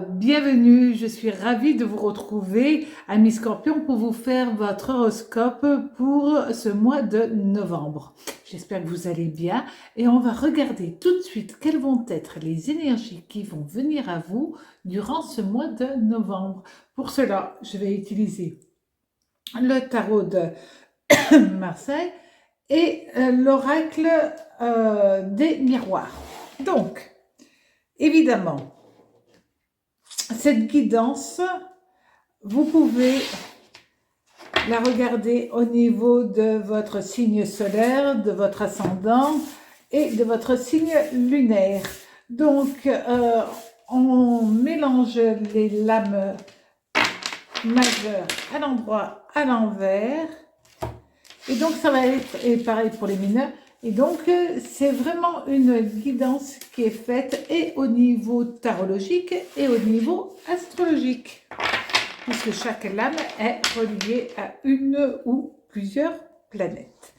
bienvenue, je suis ravie de vous retrouver, amis Scorpion, pour vous faire votre horoscope pour ce mois de novembre. J'espère que vous allez bien et on va regarder tout de suite quelles vont être les énergies qui vont venir à vous durant ce mois de novembre. Pour cela, je vais utiliser le tarot de Marseille et l'oracle des miroirs. Donc, évidemment, cette guidance, vous pouvez la regarder au niveau de votre signe solaire, de votre ascendant et de votre signe lunaire. Donc, on mélange les lames majeures à l'endroit, à l'envers. Et donc, ça va être, et pareil pour les mineurs. Et donc, c'est vraiment une guidance qui est faite et au niveau tarologique et au niveau astrologique. Puisque chaque lame est reliée à une ou plusieurs planètes.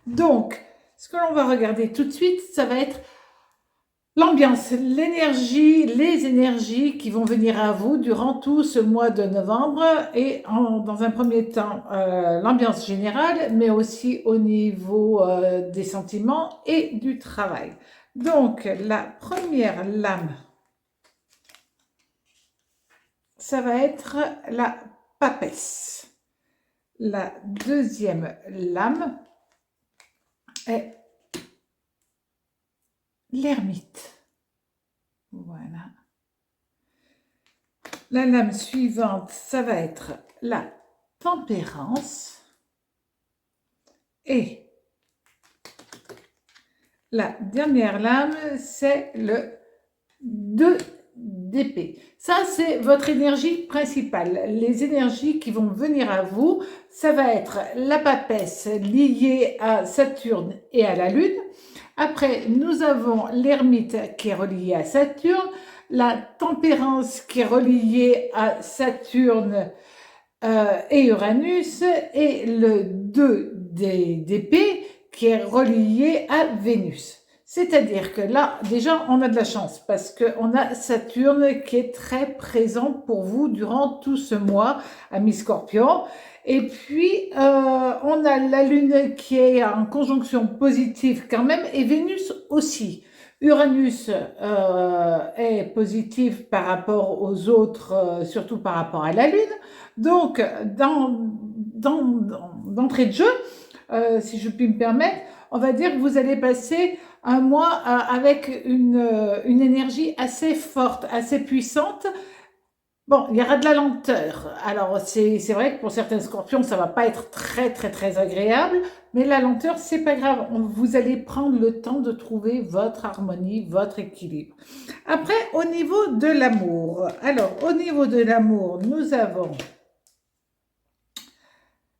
Donc, ce que l'on va regarder tout de suite, ça va être l'ambiance, l'énergie, les énergies qui vont venir à vous durant tout ce mois de novembre et dans un premier temps, l'ambiance générale, mais aussi au niveau des sentiments et du travail. Donc, la première lame, ça va être la papesse. La deuxième lame est l'ermite. Voilà. La lame suivante, ça va être la tempérance. Et la dernière lame, c'est le 2 d'épée. Ça, c'est votre énergie principale. Les énergies qui vont venir à vous, ça va être la papesse liée à Saturne et à la Lune. Après, nous avons l'ermite qui est relié à Saturne, la tempérance qui est reliée à Saturne et Uranus, et le 2 d'épée qui est relié à Vénus. C'est-à-dire que là, déjà, on a de la chance parce qu'on a Saturne qui est très présent pour vous durant tout ce mois, amis Scorpion. Et puis, on a la Lune qui est en conjonction positive quand même, et Vénus aussi. Uranus est positif par rapport aux autres, surtout par rapport à la Lune. Donc, d'entrée de jeu, si je puis me permettre, on va dire que vous allez passer un mois avec une énergie assez forte, assez puissante. Bon, il y aura de la lenteur. Alors, c'est vrai que pour certains scorpions, ça va pas être très agréable, mais la lenteur, c'est pas grave. Vous allez prendre le temps de trouver votre harmonie, votre équilibre. Après, au niveau de l'amour. Alors, au niveau de l'amour, nous avons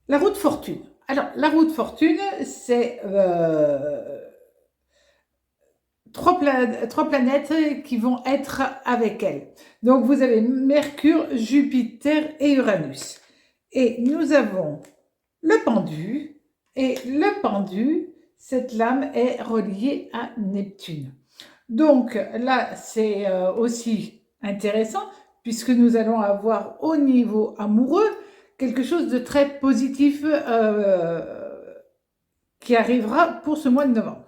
la roue de fortune. Alors, la roue de fortune, c'est trois planètes qui vont être avec elle. Donc, vous avez Mercure, Jupiter et Uranus. Et nous avons le pendu. Et le pendu, cette lame est reliée à Neptune. Donc, là, c'est aussi intéressant puisque nous allons avoir au niveau amoureux quelque chose de très positif qui arrivera pour ce mois de novembre.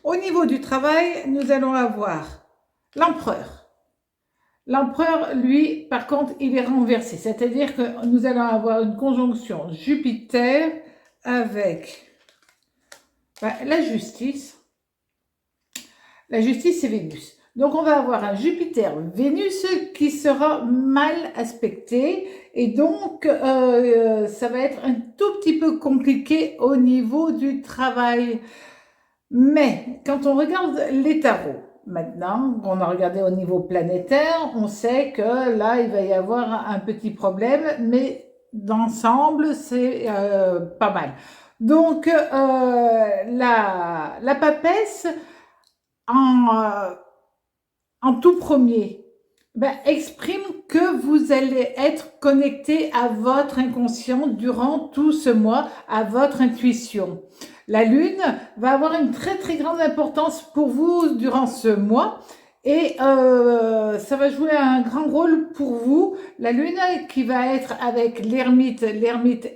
Au niveau du travail, nous allons avoir l'empereur. L'empereur, lui, par contre, il est renversé. C'est-à-dire que nous allons avoir une conjonction Jupiter avec la justice. La justice, c'est Vénus. Donc, on va avoir un Jupiter-Vénus qui sera mal aspecté. Et donc, ça va être un tout petit peu compliqué au niveau du travail. Mais quand on regarde les tarots, maintenant qu'on a regardé au niveau planétaire, on sait que là, il va y avoir un petit problème, mais d'ensemble, c'est pas mal. Donc, la papesse, en tout premier, exprime que vous allez être connecté à votre inconscient durant tout ce mois, à votre intuition. La Lune va avoir une très grande importance pour vous durant ce mois Et ça va jouer un grand rôle pour vous. La lune qui va être avec l'ermite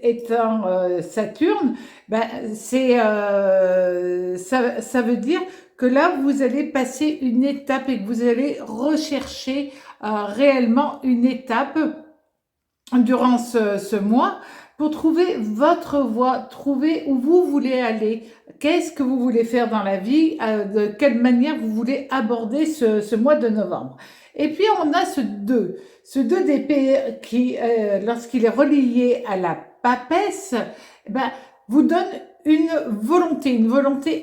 étant Saturne, ben, ça veut dire que là, vous allez passer une étape et que vous allez rechercher réellement une étape durant ce mois pour trouver votre voie, trouver où vous voulez aller, qu'est-ce que vous voulez faire dans la vie, de quelle manière vous voulez aborder ce mois de novembre. Et puis on a ce 2 d'épée qui, lorsqu'il est relié à la papesse, ben, vous donne une volonté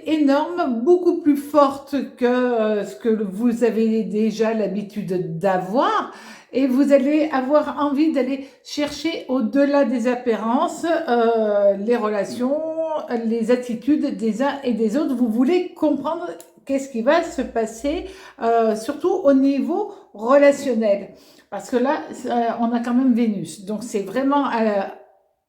énorme, beaucoup plus forte que ce que vous avez déjà l'habitude d'avoir. Et vous allez avoir envie d'aller chercher au-delà des apparences, les relations, les attitudes des uns et des autres. Vous voulez comprendre qu'est-ce qui va se passer, surtout au niveau relationnel. Parce que là, on a quand même Vénus. Donc c'est vraiment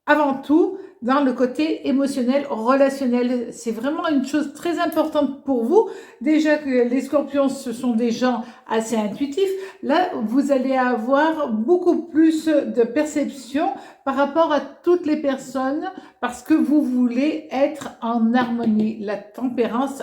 avant tout dans le côté émotionnel, relationnel. C'est vraiment une chose très importante pour vous. Déjà que les scorpions, ce sont des gens assez intuitifs. Là, vous allez avoir beaucoup plus de perception par rapport à toutes les personnes parce que vous voulez être en harmonie. La tempérance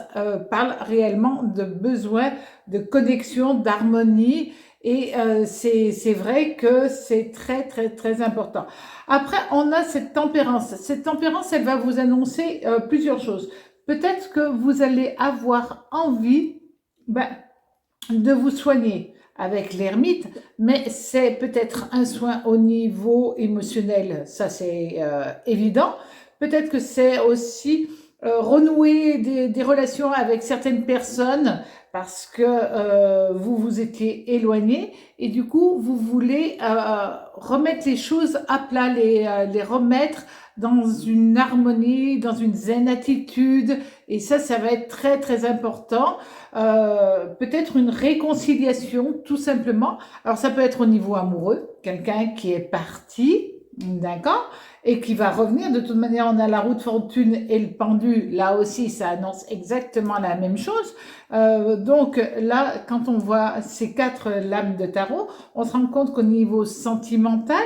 parle réellement de besoin de connexion, d'harmonie. Et c'est vrai que c'est très, très, très important. Après, on a cette tempérance. Cette tempérance, elle va vous annoncer plusieurs choses. Peut-être que vous allez avoir envie de vous soigner avec l'ermite, mais c'est peut-être un soin au niveau émotionnel, ça c'est évident. Peut-être que c'est aussi renouer des relations avec certaines personnes parce que vous vous étiez éloigné et du coup vous voulez remettre les choses à plat, les remettre dans une harmonie, dans une zen attitude et ça va être très très important. Peut-être une réconciliation tout simplement. Alors ça peut être au niveau amoureux, quelqu'un qui est parti, d'accord, et qui va revenir. De toute manière, on a la roue de fortune et le pendu. Là aussi, ça annonce exactement la même chose. Donc là, quand on voit ces 4 lames de tarot, on se rend compte qu'au niveau sentimental,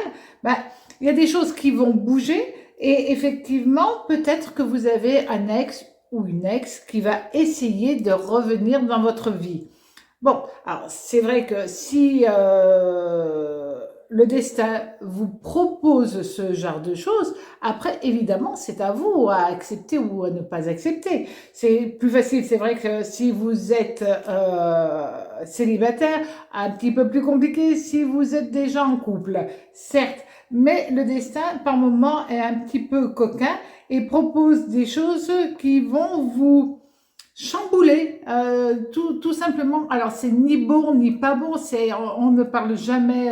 il y a des choses qui vont bouger. Et effectivement, peut-être que vous avez un ex ou une ex qui va essayer de revenir dans votre vie. Bon, alors c'est vrai que si le destin vous propose ce genre de choses, après évidemment c'est à vous à accepter ou à ne pas accepter. C'est plus facile, c'est vrai que si vous êtes célibataire, un petit peu plus compliqué si vous êtes déjà en couple, certes, mais le destin par moment est un petit peu coquin et propose des choses qui vont vous chambouler, tout simplement. Alors, c'est ni bon ni pas bon, on ne parle jamais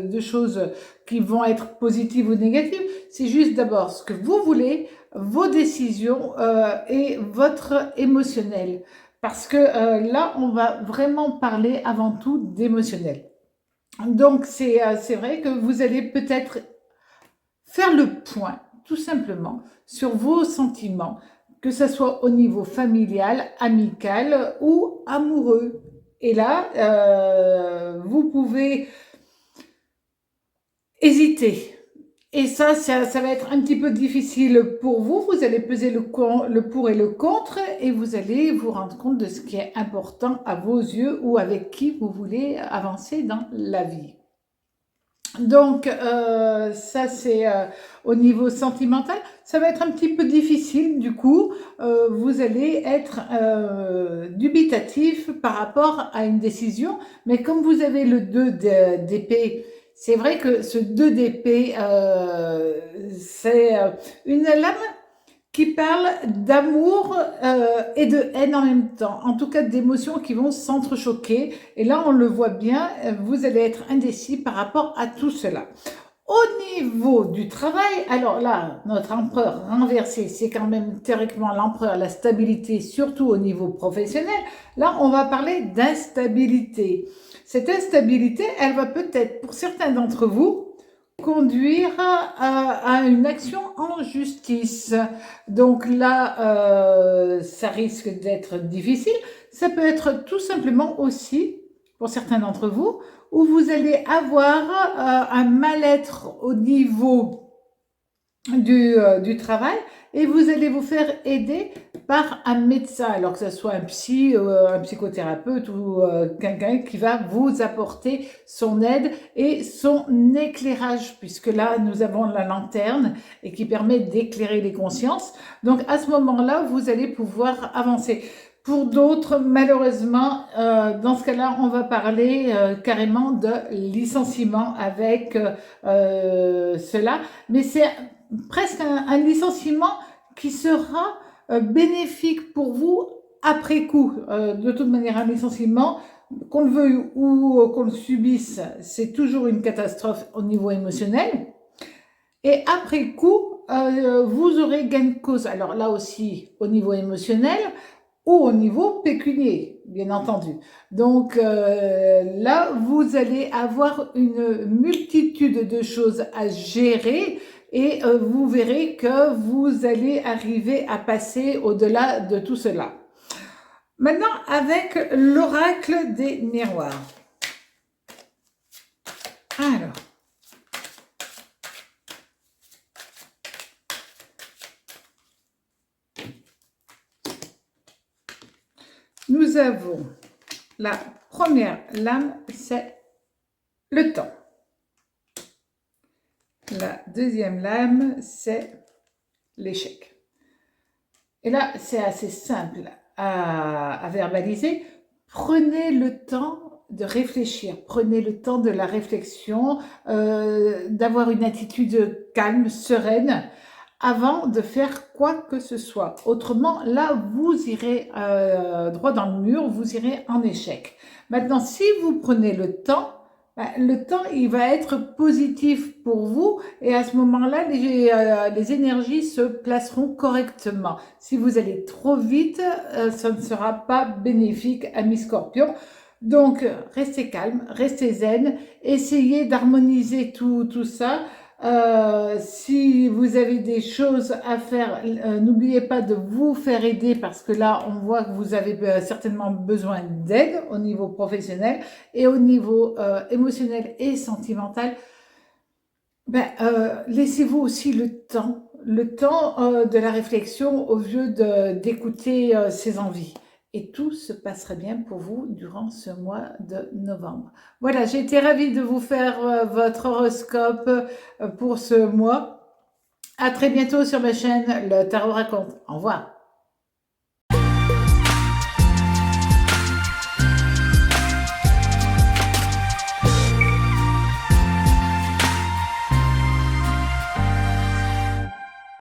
de choses qui vont être positives ou négatives. C'est juste d'abord ce que vous voulez, vos décisions et votre émotionnel. Parce que là, on va vraiment parler avant tout d'émotionnel. Donc, c'est vrai que vous allez peut-être faire le point, tout simplement, sur vos sentiments, que ce soit au niveau familial, amical ou amoureux. Et là, vous pouvez hésiter. Et ça va être un petit peu difficile pour vous. Vous allez peser le pour et le contre et vous allez vous rendre compte de ce qui est important à vos yeux ou avec qui vous voulez avancer dans la vie. Donc, ça c'est au niveau sentimental. Ça va être un petit peu difficile du coup. Vous allez être dubitatif par rapport à une décision. Mais comme vous avez le 2 d'épée, c'est vrai que ce 2 d'épée, c'est une lame qui parle d'amour et de haine en même temps, en tout cas d'émotions qui vont s'entrechoquer. Et là, on le voit bien, vous allez être indécis par rapport à tout cela. Au niveau du travail, alors là, notre empereur renversé, c'est quand même théoriquement l'empereur, la stabilité, surtout au niveau professionnel. Là, on va parler d'instabilité. Cette instabilité, elle va peut-être, pour certains d'entre vous, conduire à une action en justice. Donc là, ça risque d'être difficile. Ça peut être tout simplement aussi pour certains d'entre vous, où vous allez avoir un mal-être au niveau du travail et vous allez vous faire aider par un médecin, alors que ce soit un psy, un psychothérapeute ou quelqu'un qui va vous apporter son aide et son éclairage, puisque là, nous avons la lanterne et qui permet d'éclairer les consciences. Donc, à ce moment-là, vous allez pouvoir avancer. Pour d'autres, malheureusement, dans ce cas-là, on va parler carrément de licenciement avec cela, mais c'est presque un licenciement qui sera bénéfique pour vous après coup. De toute manière, un licenciement, qu'on le veuille ou qu'on le subisse, c'est toujours une catastrophe au niveau émotionnel. Et après coup, vous aurez gain de cause. Alors là aussi, au niveau émotionnel ou au niveau pécunier, bien entendu. Donc là, vous allez avoir une multitude de choses à gérer et vous verrez que vous allez arriver à passer au-delà de tout cela. Maintenant, avec l'oracle des miroirs. Alors, nous avons la première lame, c'est le temps. La deuxième lame, c'est l'échec. Et là, c'est assez simple à verbaliser. Prenez le temps de réfléchir, prenez le temps de la réflexion, d'avoir une attitude calme, sereine, avant de faire quoi que ce soit. Autrement, là, vous irez droit dans le mur, vous irez en échec. Maintenant, si vous prenez le temps, il va être positif pour vous et à ce moment-là, les énergies se placeront correctement. Si vous allez trop vite, ça ne sera pas bénéfique à mi-scorpion. Donc, restez calme, restez zen, essayez d'harmoniser tout ça. Si vous avez des choses à faire, n'oubliez pas de vous faire aider parce que là, on voit que vous avez certainement besoin d'aide au niveau professionnel et au niveau émotionnel et sentimental. Laissez-vous aussi le temps de la réflexion au lieu d'écouter ses envies. Et tout se passera bien pour vous durant ce mois de novembre. Voilà, j'ai été ravie de vous faire votre horoscope pour ce mois. À très bientôt sur ma chaîne Le Tarot Raconte. Au revoir.